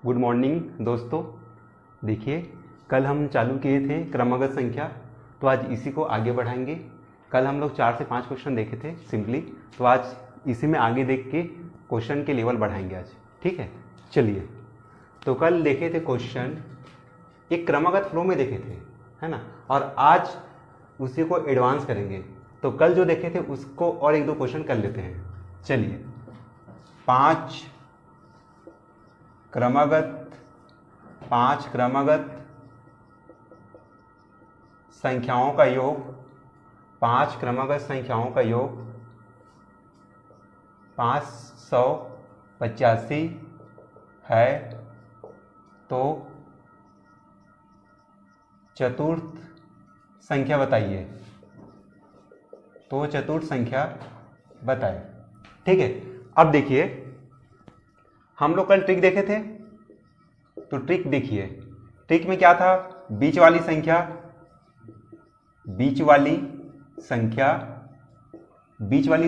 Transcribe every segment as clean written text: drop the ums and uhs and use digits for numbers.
Good morning दोस्तों। देखिए, कल हम चालू किए थे क्रमागत संख्या, तो आज इसी को आगे बढ़ाएंगे। कल हम लोग 4 से 5 क्वेश्चन देखे थे सिंपली, तो आज इसी में आगे देख के क्वेश्चन के लेवल बढ़ाएंगे आज। ठीक है, चलिए। तो कल देखे थे क्वेश्चन एक क्रमागत फ्लो में देखे थे, है ना, और आज उसी को एडवांस करेंगे। तो कल जो देखे थे उसको और एक दो क्वेश्चन कर लेते हैं। चलिए, 5 क्रमागत संख्याओं का योग, 5 क्रमागत संख्याओं का योग 585 है, तो चतुर्थ संख्या बताइए। तो चतुर्थ संख्या बताए। ठीक है, अब देखिए, हम लोग कल ट्रिक देखे थे, तो ट्रिक देखिए। ट्रिक में क्या था? बीच वाली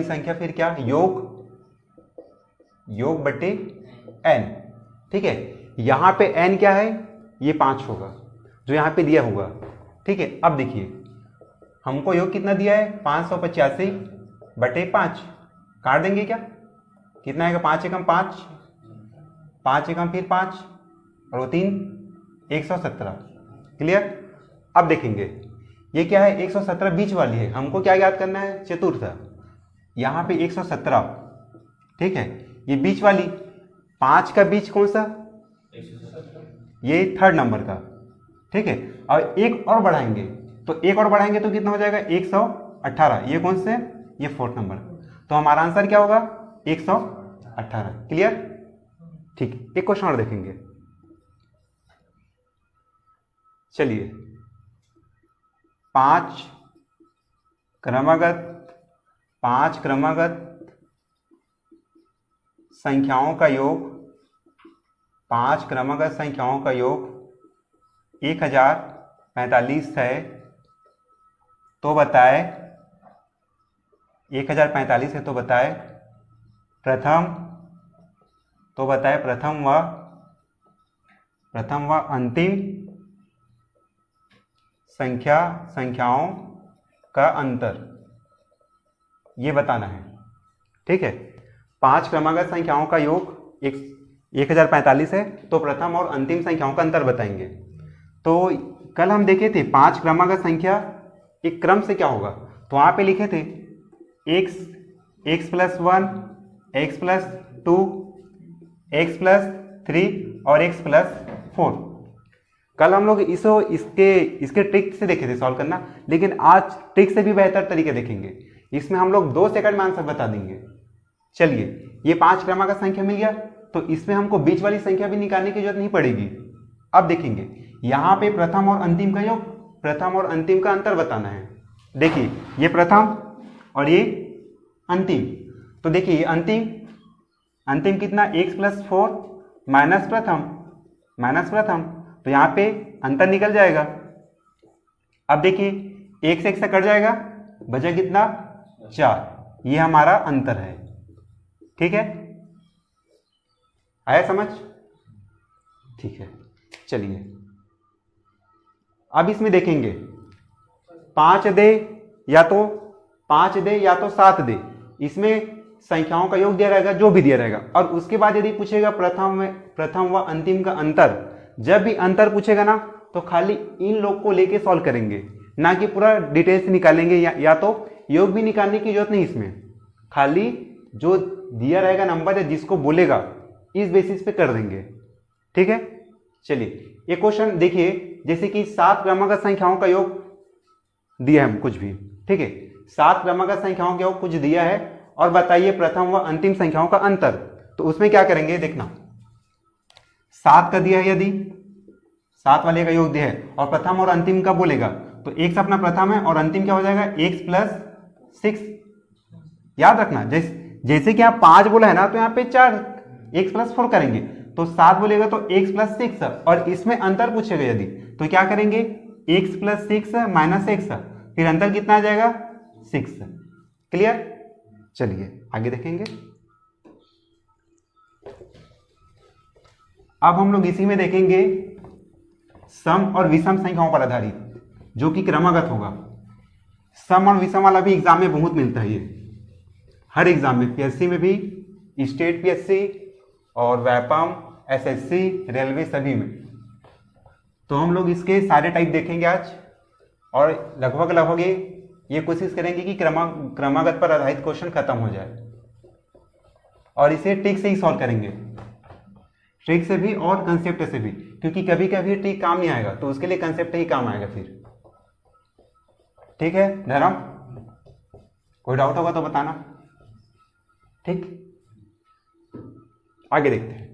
संख्या फिर क्या? योग बटे n। ठीक है, यहां पे n क्या है? ये 5 होगा जो यहां पे दिया होगा। ठीक है, अब देखिए हमको योग कितना दिया है? 585 बटे 5। काट देंगे क्या? कितना आएगा? 5 एकम 5, 5 एकम फिर 5 और वो 3, 117। क्लियर? अब देखेंगे ये क्या है? 117 बीच वाली है। हमको क्या याद करना है? चतुर्थ। यहाँ पे 117। ठीक है, ये बीच वाली 5 का बीच कौन सा? ये थर्ड नंबर का। ठीक है, और एक और बढ़ाएंगे, तो कितना हो जाएगा? 118। ये कौन से? ये फोर्थ नंबर। तो हमारा आंसर क्या होगा? 118। क्लियर? ठीक, एक क्वेश्चन और देखेंगे। चलिए, 5 क्रमागत संख्याओं का योग, 5 क्रमागत संख्याओं का योग 1045 है, तो बताए 1045 है, तो बताए प्रथम व अंतिम संख्याओं का अंतर, ये बताना है। ठीक है, 5 क्रमागत संख्याओं का योग 1045 है, तो प्रथम और अंतिम संख्याओं का अंतर बताएंगे। तो कल हम देखे थे 5 क्रमागत संख्या एक क्रम से क्या होगा, तो वहां पे लिखे थे x + 1, x + 2, x + 3 और x + 4। कल हम लोग इसके ट्रिक से देखे थे सॉल्व करना, लेकिन आज ट्रिक से भी बेहतर तरीके देखेंगे। इसमें हम लोग 2 सेकंड में आंसर बता देंगे। चलिए, ये 5 क्रमागत संख्या मिल गया, तो इसमें हमको बीच वाली संख्या भी निकालने की जरूरत नहीं पड़ेगी। अब देखेंगे यहां पे प्रथम और अंतिम का योग, प्रथम और अंतिम का अंतर बताना है। देखिए, ये प्रथम और ये अंतिम। तो देखिए ये अंतिम कितना? x + 4 माइनस प्रथम, तो यहां पे अंतर निकल जाएगा। अब देखिए एक से एक से कट जाएगा, बचा कितना? 4। ये हमारा अंतर है। ठीक है, आया समझ? ठीक है, चलिए अब इसमें देखेंगे 5 दे या तो 7 दे, इसमें संख्याओं का योग दिया रहेगा, जो भी दिया रहेगा। और उसके बाद यदि पूछेगा प्रथम व अंतिम का अंतर, जब भी अंतर पूछेगा ना, तो खाली इन लोग को लेके सॉल्व करेंगे, ना कि पूरा डिटेल से निकालेंगे। या तो योग भी निकालने की जरूरत नहीं, इसमें खाली जो दिया रहेगा नंबर या जिसको बोलेगा, इस बेसिस पे कर देंगे। ठीक है, चलिए एक क्वेश्चन देखिए, जैसे कि 7 क्रमागत संख्याओं का योग दिया है कुछ भी। ठीक है, 7 क्रमागत संख्याओं का योग कुछ दिया है, और बताइए प्रथम व अंतिम संख्याओं का अंतर। तो उसमें क्या करेंगे? देखना, 7 का दिया है, यदि 7 वाले का योग दिया है और प्रथम और अंतिम का बोलेगा, तो x अपना प्रथम है और अंतिम क्या हो जाएगा? x + 6। याद रखना, जैसे कि आप 5 बोला है ना, तो यहाँ पे 4 x + 4 करेंगे, तो 7 बोलेगा तो x + 6, और इसमें अंतर पूछेगा यदि, तो क्या करेंगे? x + 6 - x, फिर अंतर कितना आ जाएगा? 6। क्लियर? चलिए आगे देखेंगे। अब हम लोग इसी में देखेंगे सम और विषम संख्याओं पर आधारित, जो कि क्रमागत होगा। सम और विषम वाला भी एग्जाम में बहुत मिलता है, ये हर एग्जाम में, पीएससी में भी, स्टेट पीएससी और व्यापम, एसएससी, रेलवे, सभी में। तो हम लोग इसके सारे टाइप देखेंगे आज, और लगभग ये कोशिश करेंगे कि क्रमागत पर आधारित क्वेश्चन खत्म हो जाए, और इसे ट्रिक से ही सॉल्व करेंगे, ट्रिक से भी और कंसेप्ट से भी, क्योंकि कभी कभी ट्रिक काम नहीं आएगा तो उसके लिए कंसेप्ट ही काम आएगा फिर। ठीक है धर्म, कोई डाउट होगा तो बताना। ठीक, आगे देखते हैं।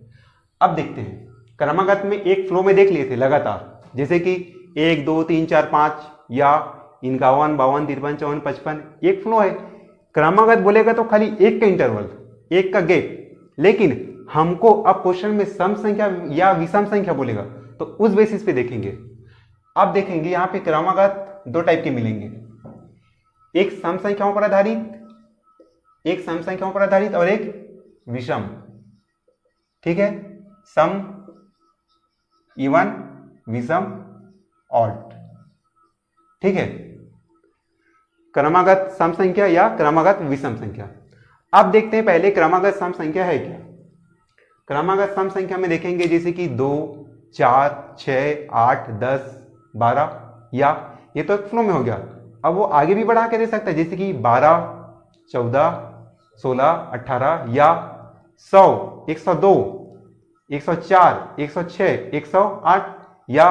अब देखते हैं क्रमागत में एक फ्लो में देख लिए थे लगातार, जैसे कि 1 2 3 4 5 या 51 52 53 54 55, एक फ्लो है। क्रमागत बोलेगा तो खाली एक का इंटरवल, एक का गैप, लेकिन हमको अब क्वेश्चन में सम संख्या या विषम संख्या बोलेगा तो उस बेसिस पे देखेंगे। अब देखेंगे यहाँ पे क्रमागत दो टाइप के मिलेंगे, एक सम संख्याओं पर आधारित, एक सम संख्याओं पर आधारित और एक विषम। ठीक है, सम, इवन, विषम, ऑड। ठीक है, क्रमागत सम संख्या या क्रमागत विषम संख्या। अब देखते हैं पहले क्रमागत सम संख्या है क्या। क्रमागत सम संख्या में देखेंगे जैसे कि 2 4 6 8 10 12, या ये तो एक फ्लो में हो गया। अब वो आगे भी बढ़ा के दे सकता है, जैसे कि 12 14 16 18 या 100 102 104 106 108 या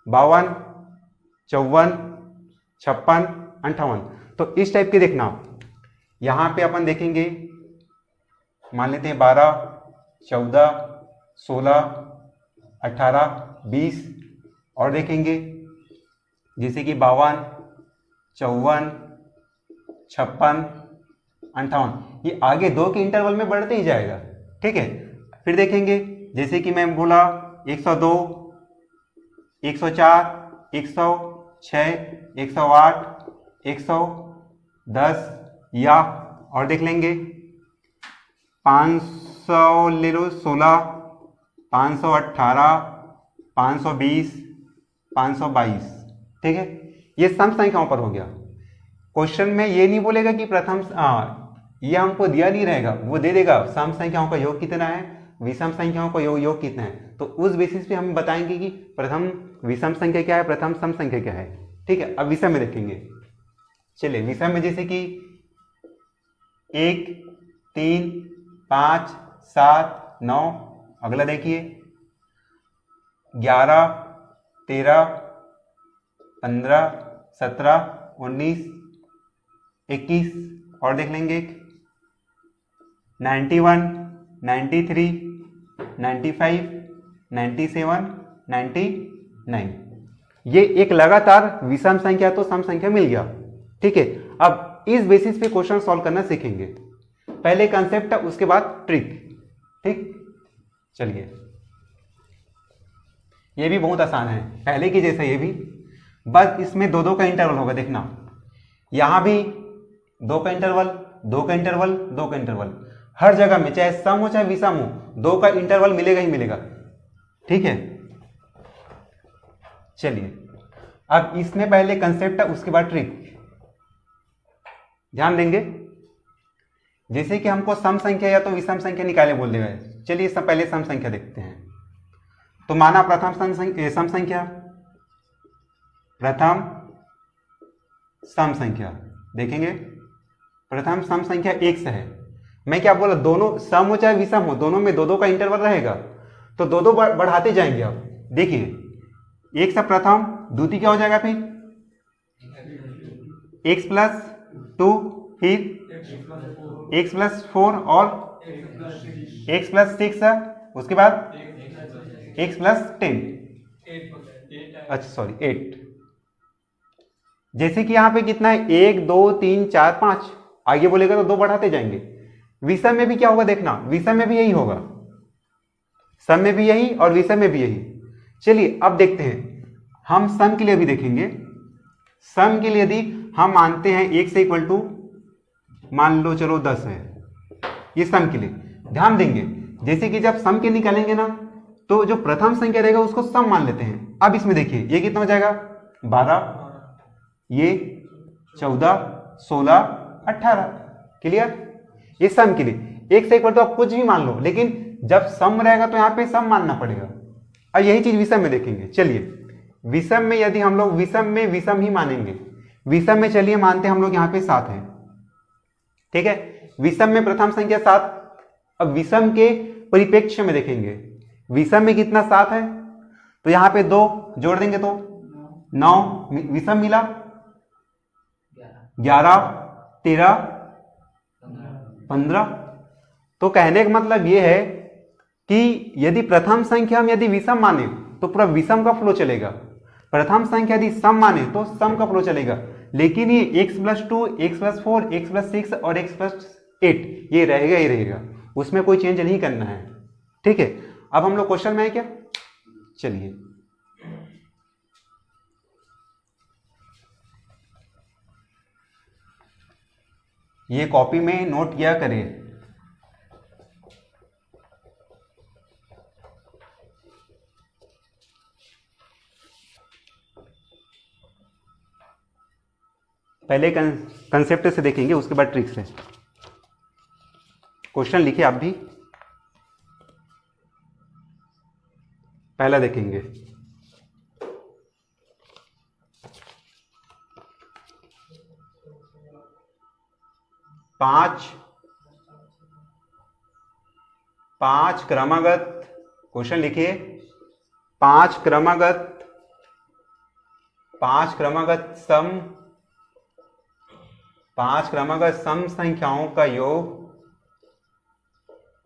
52 54 56 58। तो इस टाइप के देखना। यहां पे अपन देखेंगे, मान लेते हैं 12 14 16 18 20, और देखेंगे जैसे कि 52 54 56 58। ये आगे दो के इंटरवल में बढ़ते ही जाएगा। ठीक है, फिर देखेंगे जैसे कि मैं बोला 102 104 106 108 110, या और देख लेंगे 500 ले लो 16 518 520 522। ठीक है, ये सम संख्याओं पर हो गया। क्वेश्चन में ये नहीं बोलेगा कि प्रथम, ये हमको दिया नहीं रहेगा, वो दे देगा सम संख्याओं का योग कितना है, विषम संख्याओं का योग कितना है। तो उस बेसिस पे हम बताएंगे कि प्रथम विषम संख्या क्या है, प्रथम सम संख्या क्या है। ठीक है, अब विषम में देखेंगे। चलिए विषम में जैसे कि 1 3 5 7 9, अगला देखिए 11 13 15 17 19 21, और देख लेंगे 91 93 95 97 99। ये एक लगातार विषम संख्या तो सम संख्या मिल गया। ठीक है, अब इस बेसिस पे क्वेश्चन सॉल्व करना सीखेंगे। पहले कंसेप्ट है, उसके बाद ट्रिक। ठीक, चलिए ये भी बहुत आसान है, पहले की जैसा ये भी, बस इसमें दो का इंटरवल होगा। देखना यहां भी 2 का इंटरवल 2 का इंटरवल 2 का इंटरवल, हर जगह में चाहे सम हो चाहे विषम हो 2 का इंटरवल मिलेगा ही मिलेगा। ठीक है, चलिए अब इसमें पहले कंसेप्ट है, उसके बाद ट्रिक। ध्यान देंगे, जैसे कि हमको सम संख्या या तो विषम संख्या निकाले बोल देगा। चलिए सब पहले सम संख्या देखते हैं। तो माना प्रथम सम संख्या, प्रथम सम संख्या देखेंगे। प्रथम सम संख्या 1 से है। मैं क्या बोला, दोनों सम हो चाहे विषम हो, दोनों में 2 का इंटरवल रहेगा, तो 2 बढ़ाते जाएंगे। अब देखिए 1 से प्रथम, द्वितीय क्या हो जाएगा, फिर x प्लस 2, फिर x प्लस 4 और x प्लस 6, उसके बाद x प्लस 10, अच्छा सॉरी 8। जैसे कि यहां पे कितना है, 1 2 3 4 5, आगे बोलेगा तो 2 बढ़ाते जाएंगे। विषम में भी क्या होगा देखना, विषम में भी यही होगा, सम में भी यही और विषम में भी यही। चलिए अब देखते हैं, हम सम के लिए भी देखेंगे। सम के लिए यदि हम मानते हैं 1 से इक्वल टू मान लो चलो 10 है, ये सम के लिए ध्यान देंगे। जैसे कि जब सम के निकालेंगे ना, तो जो प्रथम संख्या रहेगा उसको सम मान लेते हैं। अब इसमें देखिए ये कितना हो जाएगा 12, ये 14, 16, 18। क्लियर? ये सम के लिए एक से एक तो आप कुछ भी मान लो, लेकिन जब सम रहेगा तो यहाँ पे सम मानना पड़ेगा। और यही चीज विषम में देखेंगे। चलिए विषम में यदि हम लोग विषम में विषम ही मानेंगे, विषम में चलिए मानते हैं हम लोग यहाँ पे 7 है, ठीक है। विषम में प्रथम संख्या 7। अब विषम के परिप्रेक्ष्य में देखेंगे, विषम में कितना 7 है, तो यहाँ पे 2 जोड़ देंगे तो 9, विषम मिला 11, 13, 15। तो कहने का मतलब ये है कि यदि प्रथम संख्या हम यदि विषम माने तो पूरा विषम का फ्लो चलेगा, प्रथम संख्या यदि सम माने तो सम का फ्लो चलेगा। लेकिन ये x+2, x+4, x+6 और x+8 ये रहेगा ही रहेगा, उसमें कोई चेंज नहीं करना है, ठीक है। अब हम लोग क्वेश्चन में है क्या, चलिए ये कॉपी में नोट किया करें। पहले कंसेप्ट से देखेंगे, उसके बाद ट्रिक से। क्वेश्चन लिखिए आप भी, पहला देखेंगे। पांच क्रमागत, क्वेश्चन लिखिए, पांच क्रमागत सम संख्याओं का योग,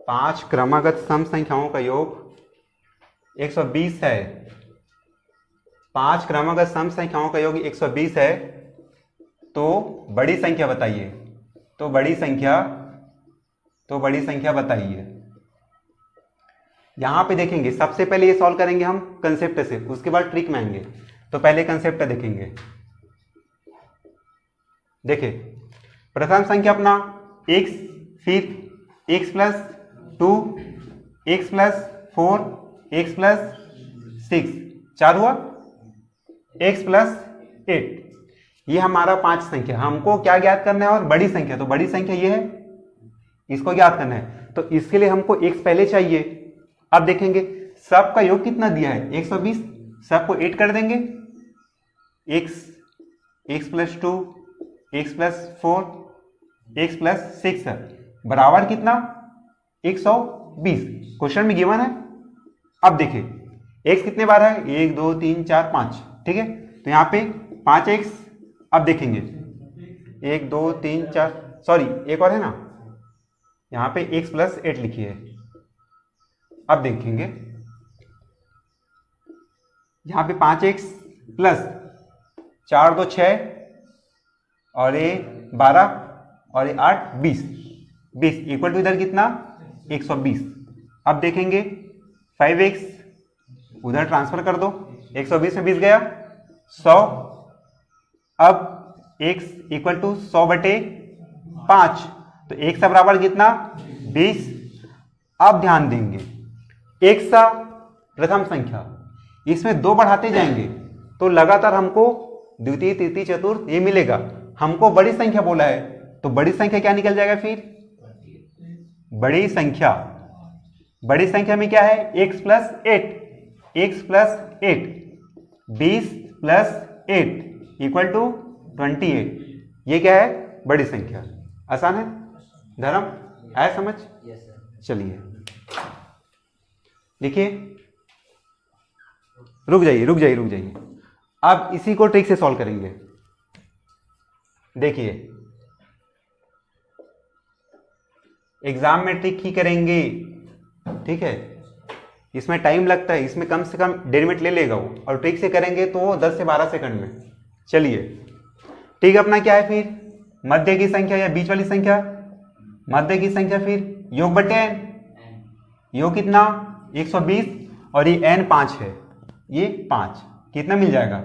5 क्रमागत सम संख्याओं का योग 120 है। 5 क्रमागत सम संख्याओं का योग 120 है, तो बड़ी संख्या बताइए। तो बड़ी संख्या बताइए। यहां पे देखेंगे, सबसे पहले ये सॉल्व करेंगे हम कंसेप्ट से, उसके बाद ट्रिक में आएंगे। तो पहले कंसेप्ट देखेंगे। देखिए प्रथम संख्या अपना x, फिर x+2, x+4, x+6, 4 हुआ, x+8। ये हमारा 5 संख्या। हमको क्या ज्ञात करना है, और बड़ी संख्या। तो बड़ी संख्या ये है, इसको ज्ञात करना है। तो इसके लिए हमको x पहले चाहिए। अब देखेंगे सबका योग कितना दिया है 120, सबको 8 कर देंगे। x+2, x+4, x+6 बराबर कितना 120। क्वेश्चन में गिवन है। अब देखिए x कितने बार है, 1 2 3 4 5, ठीक है। तो यहाँ पे 5x। अब देखेंगे 1 2 3 4, सॉरी एक और है ना, यहाँ पे x+8 लिखी है। अब देखेंगे यहाँ पे 5x प्लस 4 2 6 और ये 12 और ये 8 20 इक्वल टू इधर कितना 120। अब देखेंगे 5x उधर ट्रांसफर कर दो, 120 में 20 गया 100। अब x इक्वल टू 100/5, तो x का बराबर कितना 20। अब ध्यान देंगे x का प्रथम संख्या, इसमें 2 बढ़ाते जाएंगे तो लगातार हमको द्वितीय तृतीय चतुर्थ ये मिलेगा। हमको बड़ी संख्या बोला है, तो बड़ी संख्या क्या निकल जाएगा फिर, बड़ी संख्या में क्या है x+8, 20+8 इक्वल टू 28। ये क्या है बड़ी संख्या। आसान है धर्म, आया समझ? चलिए लिखिए, रुक जाइए। अब इसी को ट्रिक से सॉल्व करेंगे। देखिए एग्जाम में ट्रिक ही करेंगे, ठीक है। इसमें टाइम लगता है, इसमें कम से कम 1.5 मिनट ले लेगा वो, और ट्रिक से करेंगे तो 10 से 12 सेकंड में। चलिए ठीक अपना क्या है फिर, मध्य की संख्या या बीच वाली संख्या, मध्य की संख्या फिर योग बटे n, योग कितना 120 और ये n 5 है, ये 5 कितना मिल जाएगा,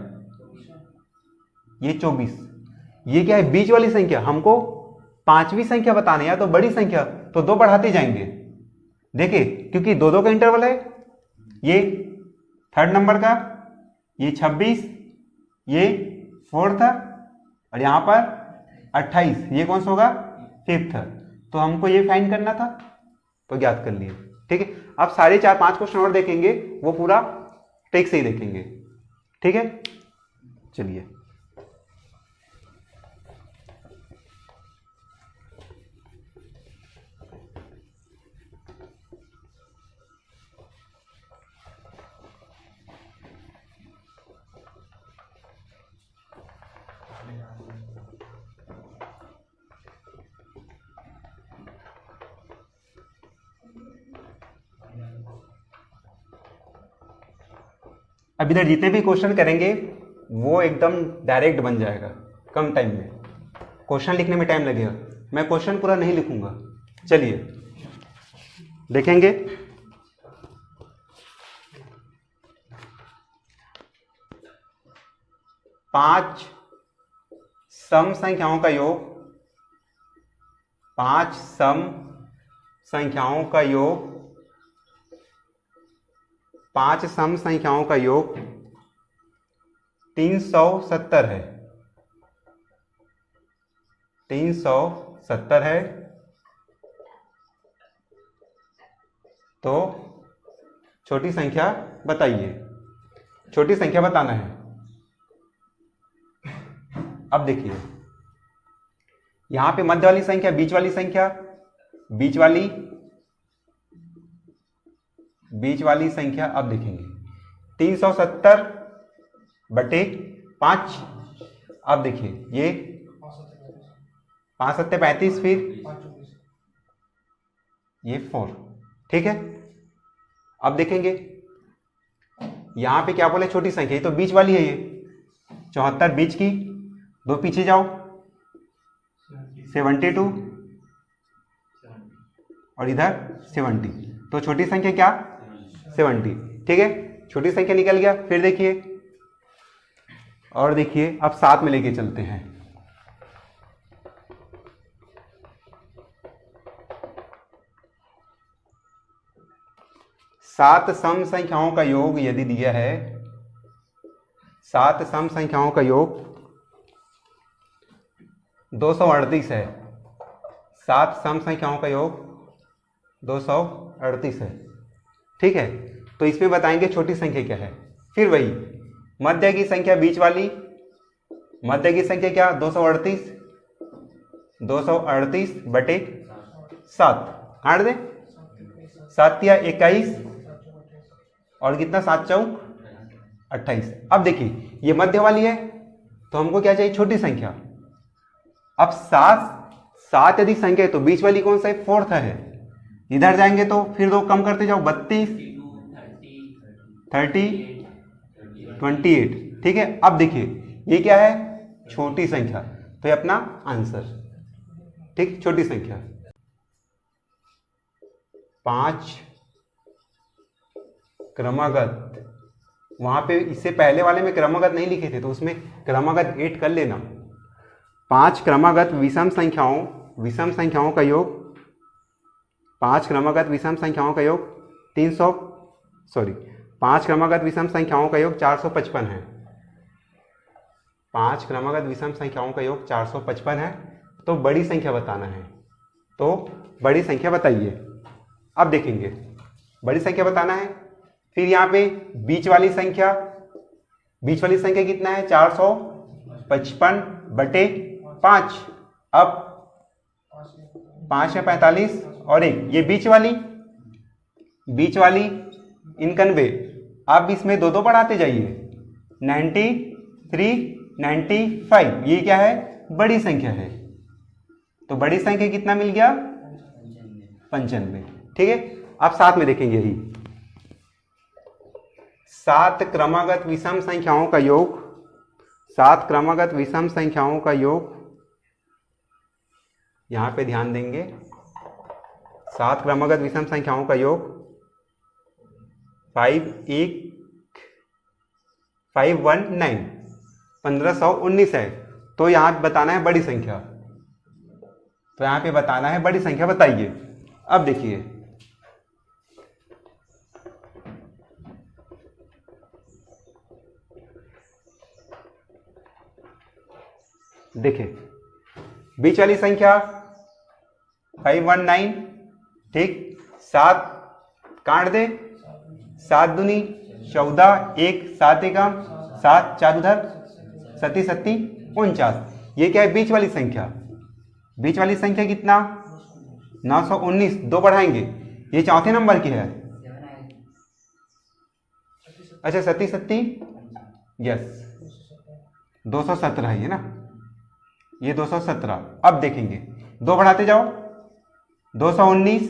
ये 24। ये क्या है बीच वाली संख्या, हमको 5वीं संख्या बताने या तो बड़ी संख्या, तो 2 बढ़ाते जाएंगे। देखिए क्योंकि 2 का इंटरवल है, ये थर्ड नंबर का, ये 26, ये फोर्थ, और यहाँ पर 28, ये कौन सा होगा? फिफ्थ। तो हमको ये फाइंड करना था, तो ज्ञात कर लिए। ठीक है, अब सारे 4-5 क्वेश्चन और देखेंगे, वो पूरा ट्रिक से ही देखेंगे। ठीक है, चलिए। अब इधर जितने भी क्वेश्चन करेंगे वो एकदम डायरेक्ट बन जाएगा कम टाइम में। क्वेश्चन लिखने में टाइम लगेगा, मैं क्वेश्चन पूरा नहीं लिखूंगा। चलिए देखेंगे। पांच सम संख्याओं का योग, 5 सम संख्याओं का योग, 5 सम संख्याओं का योग 370 है। 370 है, तो छोटी संख्या बताइए। छोटी संख्या बताना है। अब देखिए, यहां पे मध्य वाली संख्या, बीच वाली संख्या, बीच वाली संख्या। अब देखेंगे 370 बटे 5। अब देखिए ये 5 7 35, फिर ये 4। ठीक है, अब देखेंगे यहां पे क्या बोले? छोटी संख्या, ये तो बीच वाली है। ये 74 बीच की, 2 पीछे जाओ, 72, और इधर 70, तो छोटी संख्या क्या? 70। ठीक है, छोटी संख्या निकल गया। फिर देखिए, और देखिए, अब साथ में लेके चलते हैं। सात सम संख्याओं का योग यदि दिया है, 7 सम संख्याओं का योग 238 है। 7 सम संख्याओं का योग 238 है। ठीक है, तो इसमें बताएंगे छोटी संख्या क्या है। फिर वही मध्य की संख्या, बीच वाली मध्य की संख्या क्या? 238, 238 बटे 7, काट दे, 7 या 21, और कितना? 7 चौक 28। अब देखिए ये मध्य वाली है, तो हमको क्या चाहिए? छोटी संख्या। अब 7 यदि संख्या है तो बीच वाली कौन सा है? फोर्थ है। इधर जाएंगे तो फिर 2 कम करते जाओ, 32, 30, 28। ठीक है, अब देखिए ये क्या है? छोटी संख्या, तो ये अपना आंसर। ठीक, छोटी संख्या। 5 क्रमागत, वहां पे इससे पहले वाले में क्रमागत नहीं लिखे थे, तो उसमें क्रमागत 8 कर लेना। 5 क्रमागत विषम संख्याओं का योग, 5 क्रमागत विषम संख्याओं का योग 5 क्रमागत विषम संख्याओं का योग 455 है। 5 क्रमागत विषम संख्याओं का योग 455 है, तो बड़ी संख्या बताना है। तो बड़ी संख्या बताइए। अब देखेंगे, बड़ी संख्या बताना है। फिर यहाँ पे बीच वाली संख्या कितना है? 455 बटे 5। अब 5 या 45 और 1, ये बीच वाली 91। अब इसमें 2 बढ़ाते जाइए, 93, 95, ये क्या है? बड़ी संख्या है। तो बड़ी संख्या कितना मिल गया? 95। ठीक है, अब साथ में देखेंगे यही 7 क्रमागत विषम संख्याओं का योग, 7 क्रमागत विषम संख्याओं का योग, यहां पे ध्यान देंगे। 7 क्रमागत विषम संख्याओं का योग 519, 1519 है। तो यहां बताना है बड़ी संख्या, तो यहां पे बताना है बड़ी संख्या बताइए। अब देखिए देखिए बीच वाली संख्या 519, ठीक, 7 काट दे, 7 दूनी 14, 1 7 एकम 7, 4 उधर 37 37 49। ये क्या है? बीच वाली संख्या। बीच वाली संख्या कितना? 919, 2 बढ़ाएंगे, ये चौथे नंबर की है। अच्छा 37 37, यस 217 है ना, ये 217। अब देखेंगे 2 बढ़ाते जाओ, 219,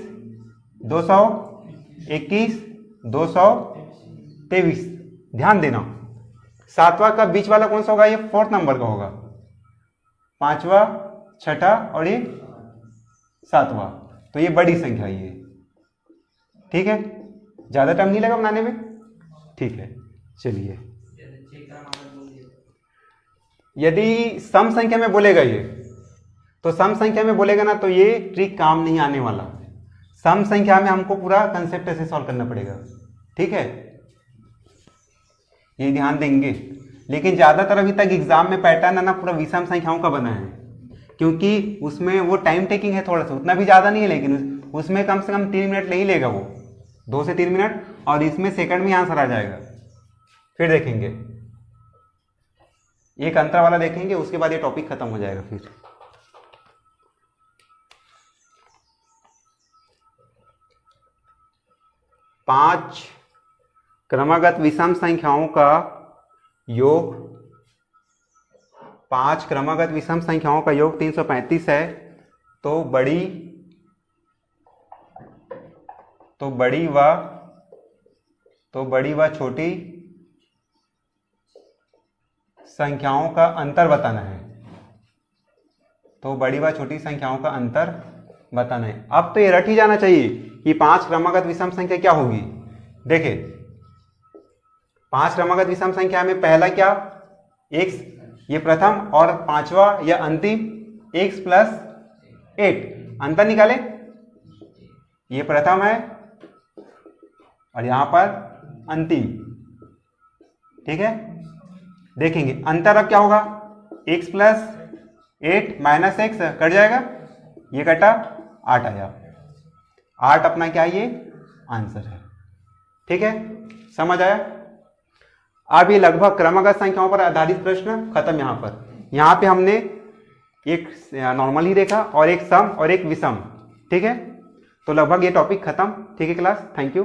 221, 223। ध्यान देना, 7वां का बीच वाला कौन सा होगा? ये 4th नंबर का होगा, 5वां 6ठा और ये 7वां, तो ये बड़ी संख्या है ये, ठीक है। ज्यादा टाइम नहीं लगा बनाने में, ठीक है। चलिए यदि सम संख्या में बोलेगा ये, तो सम संख्या में बोलेगा ना तो ये ट्रिक काम नहीं आने वाला। सम संख्या में हमको पूरा कंसेप्ट ऐसे सॉल्व करना पड़ेगा, ठीक है, ये ध्यान देंगे। लेकिन ज्यादातर अभी तक एग्जाम में पैटर्न है ना पूरा विषम संख्याओं का बना है, क्योंकि उसमें वो टाइम टेकिंग है थोड़ा सा, उतना भी ज्यादा नहीं है, लेकिन उसमें कम से कम 3 मिनट नहीं लेगा वो, 2 से 3 मिनट, और इसमें सेकंड में आंसर आ जाएगा। फिर देखेंगे एक अंतर वाला देखेंगे, उसके बाद ये टॉपिक खत्म हो जाएगा। फिर पांच क्रमागत विषम संख्याओं का योग, 5 क्रमागत विषम संख्याओं का योग 335 है। तो बड़ी व छोटी संख्याओं का अंतर बताना है। तो बड़ी व छोटी संख्याओं का अंतर बताना है। अब तो ये रट ही जाना चाहिए कि 5 क्रमागत विषम संख्या क्या होगी। देखिए 5 क्रमागत विषम संख्या में पहला क्या, x, ये प्रथम, और 5वां या अंतिम x + 8। अंतर निकाले, ये प्रथम है और यहां पर अंतिम, ठीक है। देखेंगे अंतर अब क्या होगा, x + 8 - x कट जाएगा, ये कटा 8 आया। 8 अपना क्या, ये आंसर है, ठीक है। समझ आया। अब ये लगभग क्रमागत संख्याओं पर आधारित प्रश्न खत्म। यहाँ पे हमने एक नॉर्मल ही देखा और एक सम और एक विषम, ठीक है। तो लगभग ये टॉपिक खत्म, ठीक है क्लास, थैंक यू।